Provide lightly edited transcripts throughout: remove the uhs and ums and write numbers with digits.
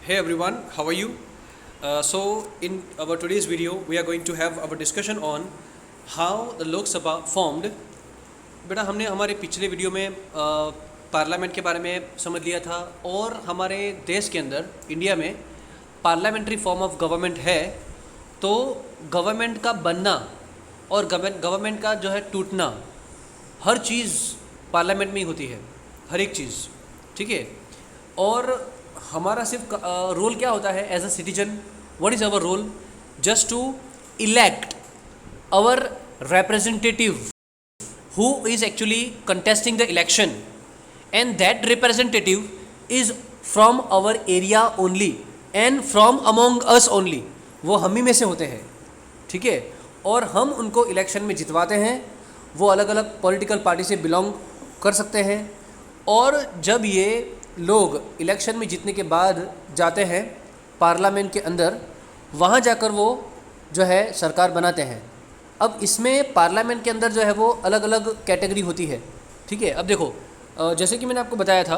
Hey everyone, how are you? So in our today's video, we are going to have our discussion on how the Lok Sabha formed. बेटा हमने हमारे पिछले video में parliament के बारे में समझ लिया था और हमारे देश के अंदर इंडिया में पार्लियामेंट्री फॉर्म ऑफ गवर्नमेंट है। तो गवर्नमेंट का बनना और गवर्नमेंट का जो है टूटना, हर चीज़ पार्लियामेंट में ही होती है, हर एक चीज़, ठीक है। और हमारा सिर्फ रोल क्या होता है as a citizen, what is our role? Just to elect our representative who is actually contesting the election, and that representative is from our area only and from among us only. वो हम ही में से होते हैं, ठीक है। और हम उनको इलेक्शन में जितवाते हैं। वो अलग अलग पॉलिटिकल पार्टी से बिलोंग कर सकते हैं। और जब ये लोग इलेक्शन में जीतने के बाद जाते हैं पार्लियामेंट के अंदर, वहाँ जाकर वो जो है सरकार बनाते हैं। अब इसमें पार्लियामेंट के अंदर जो है वो अलग अलग कैटेगरी होती है, ठीक है। अब देखो, जैसे कि मैंने आपको बताया था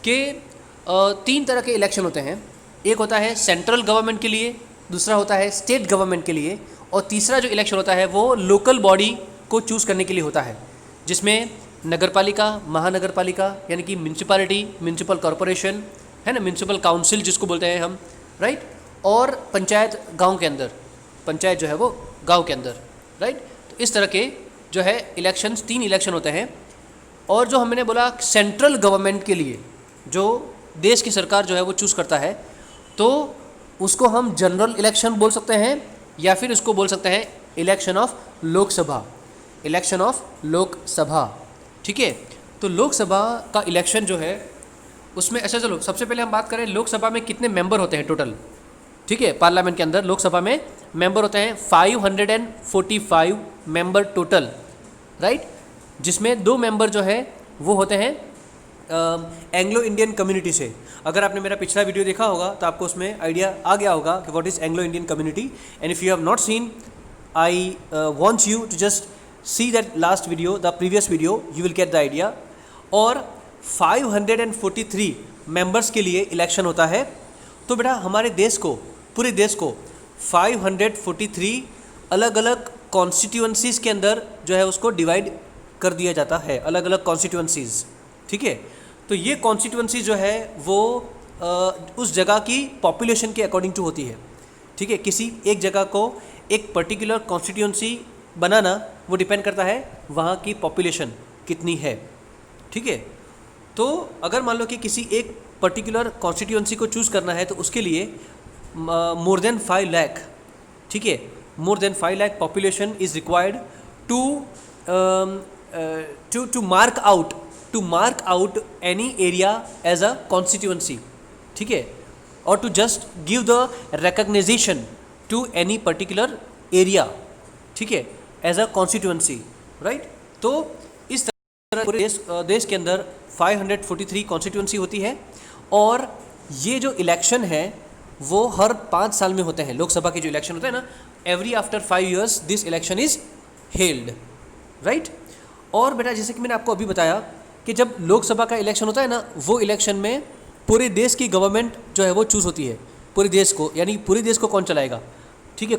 कि 3 तरह के इलेक्शन होते हैं। एक होता है सेंट्रल गवर्नमेंट के लिए, दूसरा होता है स्टेट गवर्नमेंट के लिए, और तीसरा जो इलेक्शन होता है वो लोकल बॉडी को चूज़ करने के लिए होता है, जिसमें नगरपालिका, महानगरपालिका यानी कि म्यूनसिपालिटी, म्यूनसिपल कॉरपोरेशन है ना, म्यूनसिपल काउंसिल जिसको बोलते हैं हम, राइट, और पंचायत गांव के अंदर, पंचायत जो है वो गांव के अंदर, राइट। तो इस तरह के जो है इलेक्शंस, 3 इलेक्शन होते हैं। और जो हमने बोला सेंट्रल गवर्नमेंट के लिए, जो देश की सरकार जो है वो चूज़ करता है, तो उसको हम जनरल इलेक्शन बोल सकते हैं या फिर उसको बोल सकते हैं election of Lok Sabha, election of Lok Sabha, ठीक है। तो लोकसभा का इलेक्शन जो है उसमें, अच्छा चलो सबसे पहले हम बात करें लोकसभा में कितने मेंबर होते हैं टोटल, ठीक है। पार्लियामेंट के अंदर लोकसभा में मेंबर होते हैं 545 मेंबर टोटल, राइट, जिसमें 2 मेंबर जो है वो होते हैं एंग्लो इंडियन कम्युनिटी से। अगर आपने मेरा पिछला वीडियो देखा होगा तो आपको उसमें आइडिया आ गया होगा कि what is Anglo Indian community. And if you have not seen, I want you to just see that last video, the previous video, you will get the idea. और 543 मेंबर्स के लिए इलेक्शन होता है। तो बेटा हमारे देश को, पूरे देश को 543 अलग अलग कॉन्स्टिट्यूएंसीज़ के अंदर जो है उसको डिवाइड कर दिया जाता है, अलग अलग कॉन्स्टिट्यूएंसीज़, ठीक है। तो ये कॉन्स्टिट्यूएंसी जो है वो उस जगह की पॉपुलेशन के अकॉर्डिंग टू होती है, ठीक है। किसी एक जगह को एक पर्टिकुलर कॉन्स्टिट्यूएंसी बनाना वो डिपेंड करता है वहाँ की पॉपुलेशन कितनी है, ठीक है। तो अगर मान लो कि किसी एक पर्टिकुलर कॉन्स्टिट्यूएंसी को चूज़ करना है तो उसके लिए मोर देन 5 लाख, ठीक है, more than 5 lakh population is required to mark out any area as a constituency, ठीक है, और to just give the recognition to any particular area, ठीक है, एज अ कॉन्स्टिट्यूएंसी, राइट। तो इस तरह पूरे देश के अंदर 543 कॉन्स्टिट्यूएंसी होती है। और ये जो इलेक्शन है वो हर 5 साल में होते हैं। लोकसभा के जो इलेक्शन होते हैं ना, every after 5 years this election is held, right. और बेटा जैसे कि मैंने आपको अभी बताया कि जब लोकसभा का इलेक्शन होता है ना, वो इलेक्शन में पूरे देश की गवर्नमेंट जो है वो चूज़ होती है, पूरे देश को, यानी पूरे देश को कौन चलाएगा, ठीक है,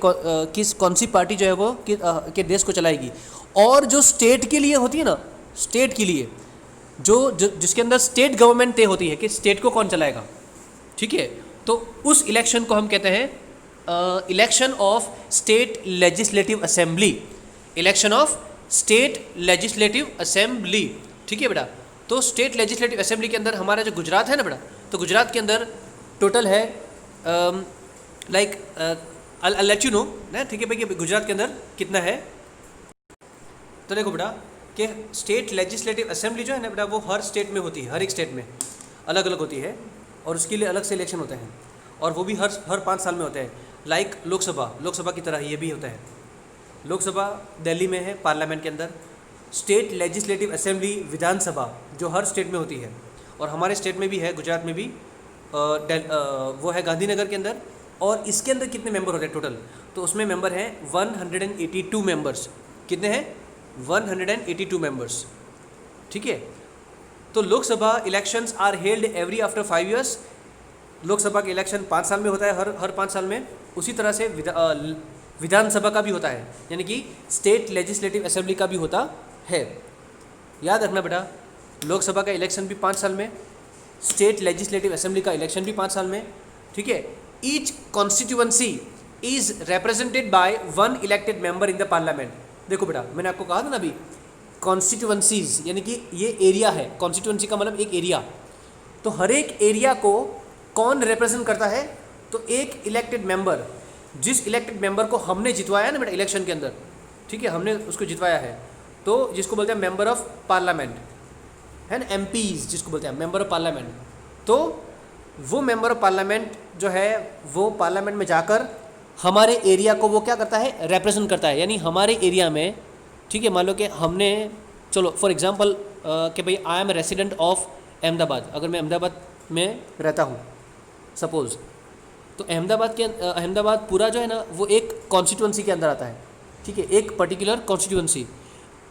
कौन सी पार्टी जो है वो के देश को चलाएगी। और जो स्टेट के लिए होती है ना, स्टेट के लिए जिसके अंदर स्टेट गवर्नमेंट तय होती है कि स्टेट को कौन चलाएगा, ठीक है। तो उस इलेक्शन को हम कहते हैं election of state legislative assembly, election of state legislative assembly, ठीक है बेटा। तो स्टेट लेजिस्लेटिव असेंबली के अंदर हमारा जो गुजरात है ना बेटा, तो गुजरात के अंदर टोटल है like I let you know ना, ठीक है भाई, कि गुजरात के अंदर कितना है। तो देखो बेटा कि स्टेट लेजिस्लेटिव असेंबली जो है ना बेटा, वो हर स्टेट में होती है, हर एक स्टेट में अलग अलग होती है, और उसके लिए अलग से इलेक्शन होते हैं, और वो भी हर 5 साल में होते हैं। लाइक लोकसभा की तरह ये भी होता है। लोकसभा दिल्ली में है, पार्लियामेंट के अंदर। स्टेट लेजिस्लेटिव असेंबली, विधानसभा, जो हर स्टेट में होती है, और हमारे स्टेट में भी है, गुजरात में भी वो है गांधीनगर के अंदर। और इसके अंदर कितने मेंबर होते हैं टोटल? तो उसमें मेंबर हैं 182 मेंबर्स। कितने हैं? 182 मेंबर्स, ठीक है। तो Lok Sabha elections are held every after 5 years Lok Sabha के इलेक्शन 5 साल में होता है, हर 5 साल में। उसी तरह से विधानसभा का भी होता है, यानी कि स्टेट लेजिस्लेटिव असेंबली का भी होता है। याद रखना बेटा, लोकसभा का इलेक्शन भी 5 साल में, स्टेट लेजिस्लेटिव असेंबली का इलेक्शन भी 5 साल में, ठीक है। Each constituency is represented by 1 elected member in the parliament. देखो बेटा, मैंने आपको कहा था ना अभी, कॉन्स्टिट्यूएंसीज यानी कि ये एरिया है, कॉन्स्टिट्यूएंसी का मतलब एक एरिया। तो हर एक एरिया को कौन रिप्रेजेंट करता है? तो एक इलेक्टेड मेंबर, जिस इलेक्टेड मेंबर को हमने जितवाया ना बेटा इलेक्शन के अंदर, ठीक है, हमने उसको जितवाया है, तो जिसको बोलते हैं मेंबर ऑफ पार्लियामेंट, है ना, एमपीज जिसको बोलते हैं मेंबर ऑफ पार्लियामेंट। तो वो मेंबर ऑफ पार्लियामेंट जो है वो पार्लियामेंट में जाकर हमारे एरिया को वो क्या करता है? रिप्रेजेंट करता है। यानी हमारे एरिया में, ठीक है, मान लो कि हमने, चलो फॉर एग्जांपल कि भाई I am resident of Ahmedabad, अगर मैं अहमदाबाद में रहता हूँ सपोज़, तो अहमदाबाद पूरा जो है ना वो एक कॉन्स्टिट्यूएंसी के अंदर आता है, ठीक है, एक पर्टिकुलर कॉन्स्टिट्यूएंसी।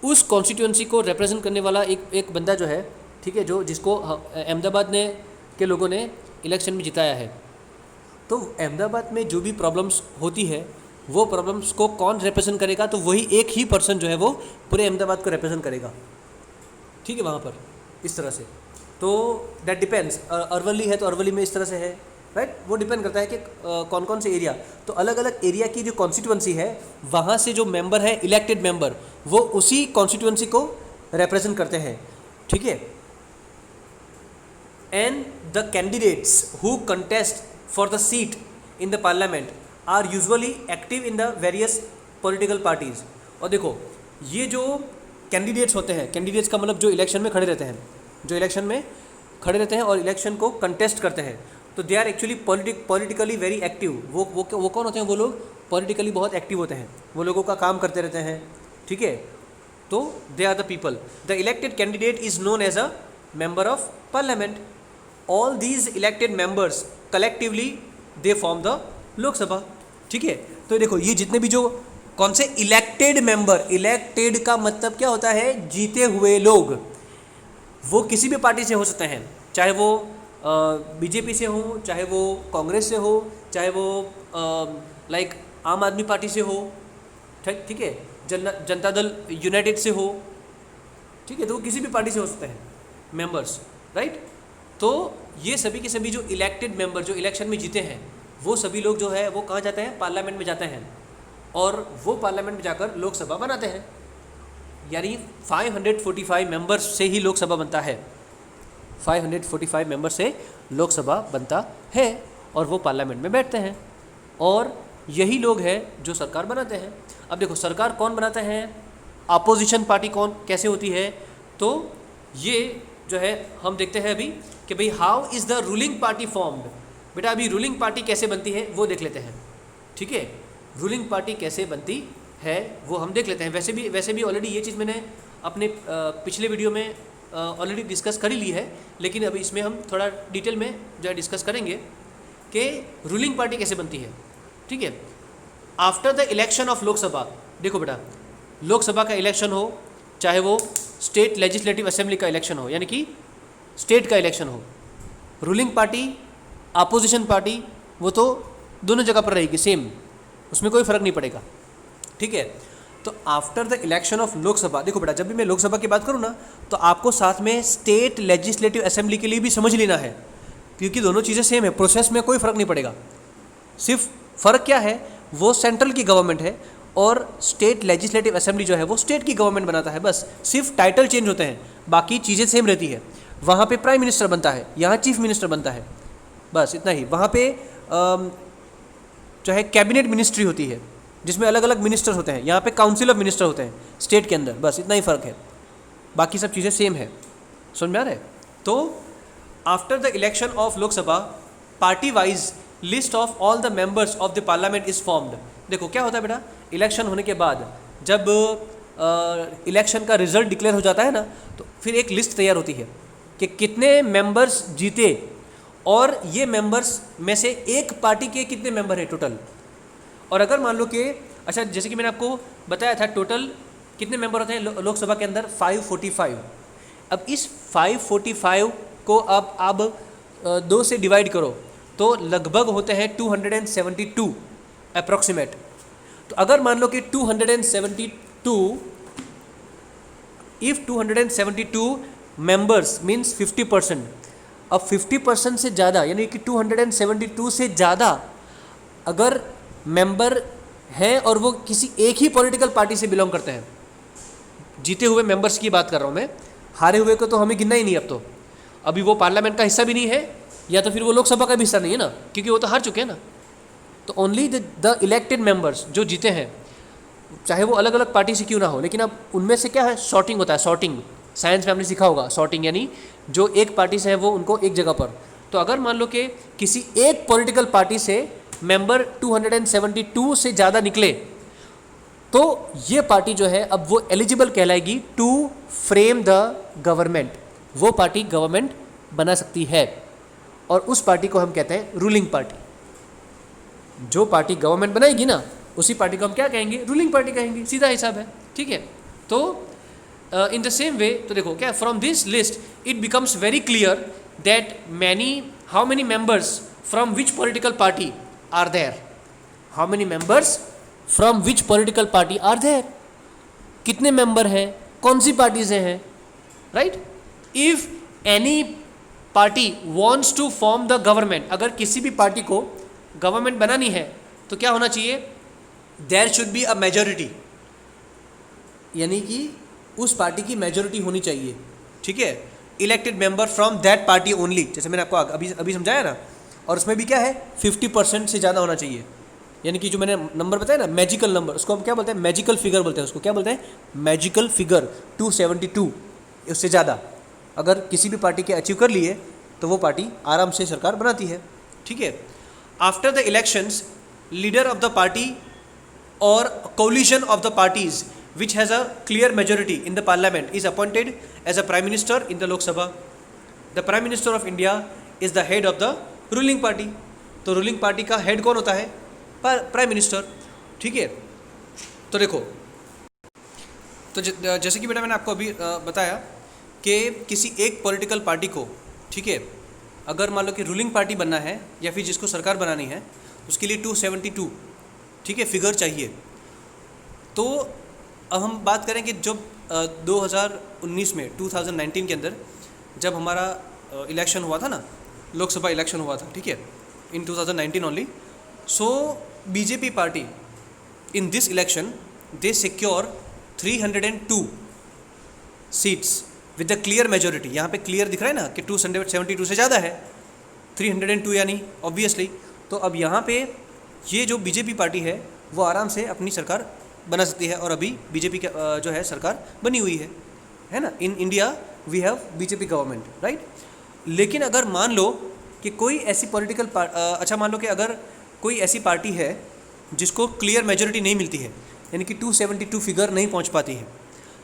उस कॉन्स्टिट्यूएंसी को रिप्रेजेंट करने वाला एक बंदा जो है, ठीक है, जिसको अहमदाबाद ने के लोगों ने इलेक्शन में जिताया है। तो अहमदाबाद में जो भी प्रॉब्लम्स होती है वो प्रॉब्लम्स को कौन रिप्रेजेंट करेगा? तो वही एक ही पर्सन जो है वो पूरे अहमदाबाद को रिप्रेजेंट करेगा, ठीक है, वहाँ पर इस तरह से। तो दैट डिपेंड्स, अरवली है तो अरवली में इस तरह से है, राइट। वो डिपेंड करता है कि कौन कौन से एरिया, तो अलग अलग एरिया की जो कॉन्स्टिट्यूएंसी है वहाँ से जो मेंबर है इलेक्टेड मेंबर, वो उसी कॉन्स्टिट्यूएंसी को रिप्रेजेंट करते हैं, ठीक है। And the candidates who contest for the seat in the parliament are usually active in the various political parties. और देखो, ये जो कैंडिडेट्स होते हैं, कैंडिडेट्स का मतलब जो इलेक्शन में खड़े रहते हैं, जो इलेक्शन में खड़े रहते हैं और इलेक्शन को कंटेस्ट करते हैं, तो they are actually politically very active. वो कौन होते हैं? वो लोग पॉलिटिकली बहुत एक्टिव होते हैं, वो लोगों का काम करते रहते हैं, ठीक है। तो they are the people. The elected candidate is known as a member of parliament. All these elected members collectively they form the Lok Sabha, ठीक है। तो देखो, ये जितने भी जो कौन से इलेक्टेड मेंबर, इलेक्टेड का मतलब क्या होता है? जीते हुए लोग। वो किसी भी पार्टी से हो सकते हैं, चाहे वो बीजेपी से हो, चाहे वो कांग्रेस से हो, चाहे वो लाइक आम आदमी पार्टी से हो, ठीक है, जनता दल यूनाइटेड से हो, ठीक है, तो वो किसी भी पार्टी से हो सकते हैं मेंबर्स, राइट। तो ये सभी के सभी जो इलेक्टेड मेंबर जो इलेक्शन में जीते हैं, वो सभी लोग जो है वो कहाँ जाते हैं? पार्लियामेंट में जाते हैं, और वो पार्लियामेंट में जाकर लोकसभा बनाते हैं। यानी 545 मेंबर्स से ही लोकसभा बनता है, 545 मेंबर से लोकसभा बनता है, और वो पार्लियामेंट में बैठते हैं, और यही लोग हैं जो सरकार बनाते हैं। अब देखो, सरकार कौन बनाते हैं? अपोजिशन पार्टी कौन कैसे होती है? तो ये जो है हम देखते हैं अभी कि भाई how is the ruling party formed. बेटा अभी रूलिंग पार्टी कैसे बनती है वो देख लेते हैं, ठीक है। रूलिंग पार्टी कैसे बनती है वो हम देख लेते हैं। वैसे भी ऑलरेडी ये चीज़ मैंने अपने पिछले वीडियो में ऑलरेडी डिस्कस कर ही ली है, लेकिन अभी इसमें हम थोड़ा डिटेल में जो है डिस्कस करेंगे कि रूलिंग पार्टी कैसे बनती है, ठीक है। After the election of Lok Sabha, देखो बेटा, लोकसभा का इलेक्शन हो, चाहे वो स्टेट लेजिस्लेटिव असेंबली का इलेक्शन हो, यानी कि स्टेट का इलेक्शन हो, रूलिंग पार्टी अपोजिशन पार्टी वो तो दोनों जगह पर रहेगी सेम, उसमें कोई फ़र्क नहीं पड़ेगा, ठीक है। तो after the election of Lok Sabha, देखो बेटा, जब भी मैं लोकसभा की बात करूँ ना, तो आपको साथ में स्टेट लेजिस्लेटिव असेंबली के लिए भी समझ लेना है, क्योंकि दोनों चीज़ें सेम है, प्रोसेस में कोई फ़र्क नहीं पड़ेगा। सिर्फ फ़र्क क्या है? वो सेंट्रल की गवर्नमेंट है, और स्टेट लेजिस्लेटिव असेंबली जो है वो स्टेट की गवर्नमेंट बनाता है, बस सिर्फ टाइटल चेंज होते हैं, बाकी चीज़ें सेम रहती है। वहाँ पे प्राइम मिनिस्टर बनता है, यहाँ चीफ मिनिस्टर बनता है, बस इतना ही। वहाँ पे जो है कैबिनेट मिनिस्ट्री होती है, जिसमें अलग अलग मिनिस्टर होते हैं, यहाँ पे काउंसिल ऑफ मिनिस्टर होते हैं स्टेट के अंदर, बस इतना ही फ़र्क है, बाकी सब चीज़ें सेम है। समझ में आ रहा है? तो after the election of Lok Sabha, party wise list of all the members of the parliament is formed. देखो क्या होता है बेटा, इलेक्शन होने के बाद जब इलेक्शन का रिजल्ट डिक्लेयर हो जाता है ना, तो फिर एक लिस्ट तैयार होती है कि कितने मेंबर्स जीते, और ये मेंबर्स में से एक पार्टी के कितने मेंबर हैं टोटल। और अगर मान लो कि अच्छा, जैसे कि मैंने आपको बताया था, टोटल कितने मेंबर होते हैं लोकसभा के अंदर? 545। अब इस 545 को अब 2 से डिवाइड करो, तो लगभग होते हैं 272 अप्रॉक्सीमेट। तो अगर मान लो कि 272, इफ़ 272 मेंबर्स मीन्स 50%, अब 50% से ज़्यादा यानी कि 272 से ज़्यादा अगर मेंबर हैं और वो किसी एक ही पॉलिटिकल पार्टी से बिलोंग करते हैं, जीते हुए मेंबर्स की बात कर रहा हूँ मैं, हारे हुए को तो हमें गिनना ही नहीं। अब तो अभी वो पार्लियामेंट का हिस्सा भी नहीं है, या तो फिर वो लोकसभा का भी हिस्सा नहीं है ना, क्योंकि वो तो हार चुके हैं ना। तो ओनली द इलेक्टेड मेंबर्स जो जीते हैं, चाहे वो अलग अलग पार्टी से क्यों ना हो, लेकिन अब उनमें से क्या है, सॉर्टिंग होता है। सॉर्टिंग साइंस में हमने सीखा होगा, सॉर्टिंग यानी जो एक पार्टी से है वो उनको एक जगह पर। तो अगर मान लो कि किसी एक पॉलिटिकल पार्टी से मेंबर 272 से ज़्यादा निकले, तो ये पार्टी जो है अब वो एलिजिबल कहलाएगी टू फ्रेम द गवर्नमेंट। वो पार्टी गवर्नमेंट बना सकती है, और उस पार्टी को हम कहते हैं रूलिंग पार्टी। जो पार्टी गवर्नमेंट बनाएगी ना, उसी पार्टी को हम क्या कहेंगे, रूलिंग पार्टी कहेंगे। सीधा हिसाब है, ठीक है। तो इन द सेम वे, तो देखो क्या, from this list it becomes very clear that how many members from which political party are there, how many members from which political party are there, कितने मेंबर हैं, कौन सी party से हैं, right. If any party wants to form the government, अगर किसी भी party को गवर्नमेंट बनानी है तो क्या होना चाहिए, there should be a majority, यानी कि उस पार्टी की मेजोरिटी होनी चाहिए, ठीक है। Elected member from that party only, जैसे मैंने आपको अभी समझाया ना। और उसमें भी क्या है, 50% से ज़्यादा होना चाहिए, यानी कि जो मैंने नंबर बताया ना, मैजिकल नंबर, उसको हम क्या बोलते हैं, मैजिकल फिगर बोलते हैं। उसको क्या बोलते हैं, मैजिकल फिगर 272, उससे ज़्यादा अगर किसी भी पार्टी के अचीव कर लिए तो वो पार्टी आराम से सरकार बनाती है, ठीक है। After the elections, leader of the party और coalition of the parties which has a clear majority in the parliament is appointed as a prime minister in the Lok Sabha. The prime minister of India is the head of the ruling party. तो ruling party का head कौन होता है, prime minister, ठीक है। तो देखो, तो जैसे कि बेटा मैंने आपको अभी बताया कि किसी एक पॉलिटिकल पार्टी को, ठीक है, अगर मान लो कि रूलिंग पार्टी बनना है या फिर जिसको सरकार बनानी है, उसके लिए 272, ठीक है, फिगर चाहिए। तो अब हम बात करें कि जब 2019 में 2019 के अंदर जब हमारा इलेक्शन हुआ था ना, लोकसभा इलेक्शन हुआ था, ठीक है, इन 2019 only. So BJP party in this election they secure 302 seats with the clear majority. यहाँ पे क्लियर दिख रहा है ना कि 272 से ज़्यादा है, 302 यानी ऑब्वियसली। तो अब यहाँ पे ये जो बीजेपी पार्टी है वो आराम से अपनी सरकार बना सकती है, और अभी बीजेपी जो है सरकार बनी हुई है ना। In India we have BJP government, right. लेकिन अगर मान लो कि कोई ऐसी पॉलिटिकल अच्छा मान लो कि अगर कोई ऐसी पार्टी है जिसको क्लियर मेजोरिटी नहीं मिलती है, यानी कि 272 फिगर नहीं पहुंच पाती है।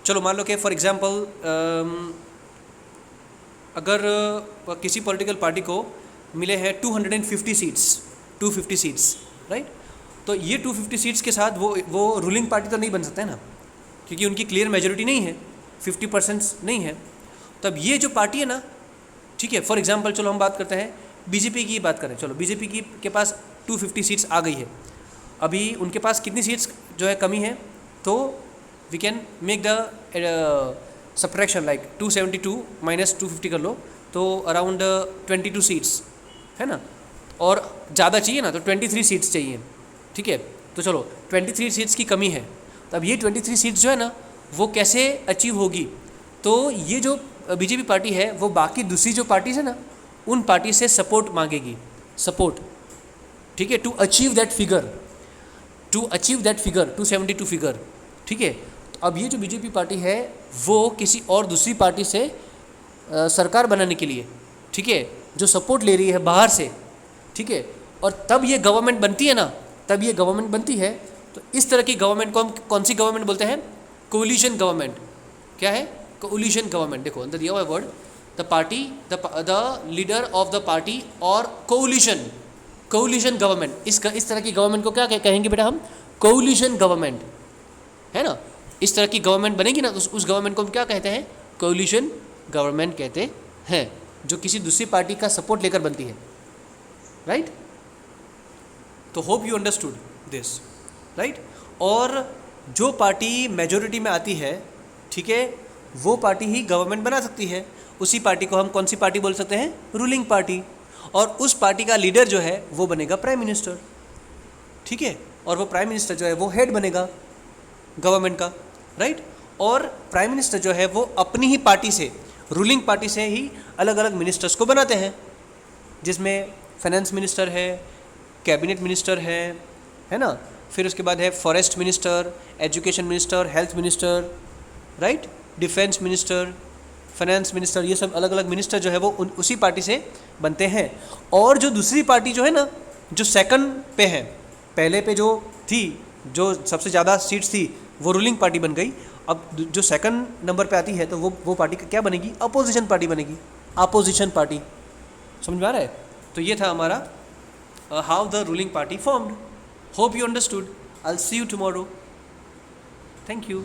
चलो मान लो कि फॉर एग्जांपल अगर किसी पॉलिटिकल पार्टी को मिले हैं 250 सीट्स, 250 सीट्स, राइट। तो ये 250 सीट्स के साथ वो रूलिंग पार्टी तो नहीं बन सकते ना, क्योंकि उनकी क्लियर मेजोरिटी नहीं है, 50% नहीं है। तब ये जो पार्टी है ना, ठीक है, फॉर एग्जांपल चलो हम बात करते हैं बीजेपी की बात करें। चलो बीजेपी के पास 250 सीट्स आ गई है, अभी उनके पास कितनी सीट्स जो है कमी है, तो we can make the subtraction like 272 minus 250 कर लो, तो अराउंड 22 सीट्स है ना, और ज़्यादा चाहिए ना तो 23 सीट्स चाहिए, ठीक है। तो चलो 23 सीट्स की कमी है, तो अब ये 23 सीट्स जो है ना वो कैसे अचीव होगी, तो ये जो बीजेपी पार्टी है वो बाकी दूसरी जो पार्टीज है ना उन पार्टी से सपोर्ट मांगेगी, सपोर्ट, ठीक है, to achieve that figure 272 figure, ठीक है। तो अब ये जो बीजेपी पार्टी है वो किसी और दूसरी पार्टी से सरकार बनाने के लिए, ठीक है, जो सपोर्ट ले रही है बाहर से, ठीक है, और तब ये गवर्नमेंट बनती है ना, तब ये गवर्नमेंट बनती है। तो इस तरह की गवर्नमेंट को हम कौन सी गवर्नमेंट बोलते हैं, कोलिशन गवर्नमेंट। क्या है, कोलिशन गवर्नमेंट। देखो अंदर दिया हुआ है word, the party, the leader of the party और कोलिशन गवर्नमेंट। इस तरह की गवर्नमेंट को क्या कहेंगे बेटा हम, कोलिशन गवर्नमेंट, है ना। इस तरह की गवर्नमेंट बनेगी ना, तो उस गवर्नमेंट को हम क्या कहते हैं, कोलिशन गवर्नमेंट कहते हैं, जो किसी दूसरी पार्टी का सपोर्ट लेकर बनती है, राइट? तो hope you understood this, right? और जो पार्टी मेजोरिटी में आती है, ठीक है, वो पार्टी ही गवर्नमेंट बना सकती है। उसी पार्टी को हम कौन सी पार्टी बोल सकते हैं? Ruling party. और उस पार्टी का लीडर जो है वो बनेगा प्राइम मिनिस्टर, ठीक है? और वो प्राइम मिनिस्टर जो है वो हेड बनेगा गवर्नमेंट का, राइट? और प्राइम मिनिस्टर जो है वो अपनी ही पार्टी से, रूलिंग पार्टी से ही अलग अलग मिनिस्टर्स को बनाते हैं, जिसमें फाइनेंस मिनिस्टर है, कैबिनेट मिनिस्टर है ना? फिर उसके बाद है forest minister, education minister, health minister, right? Defence minister, finance minister, ये सब अलग अलग मिनिस्टर जो है वो उसी पार्टी से बनते हैं। और जो दूसरी पार्टी जो है ना, जो सेकंड पे है, पहले पे जो थी, जो सबसे ज़्यादा सीट्स थी, वो रूलिंग पार्टी बन गई। अब जो सेकंड नंबर पे आती है तो वो पार्टी क्या बनेगी? अपोजिशन पार्टी बनेगी, अपोजिशन पार्टी। समझ में आ रहा है? तो ये था हमारा how the ruling party formed. Hope you understood. I will see you tomorrow. Thank you.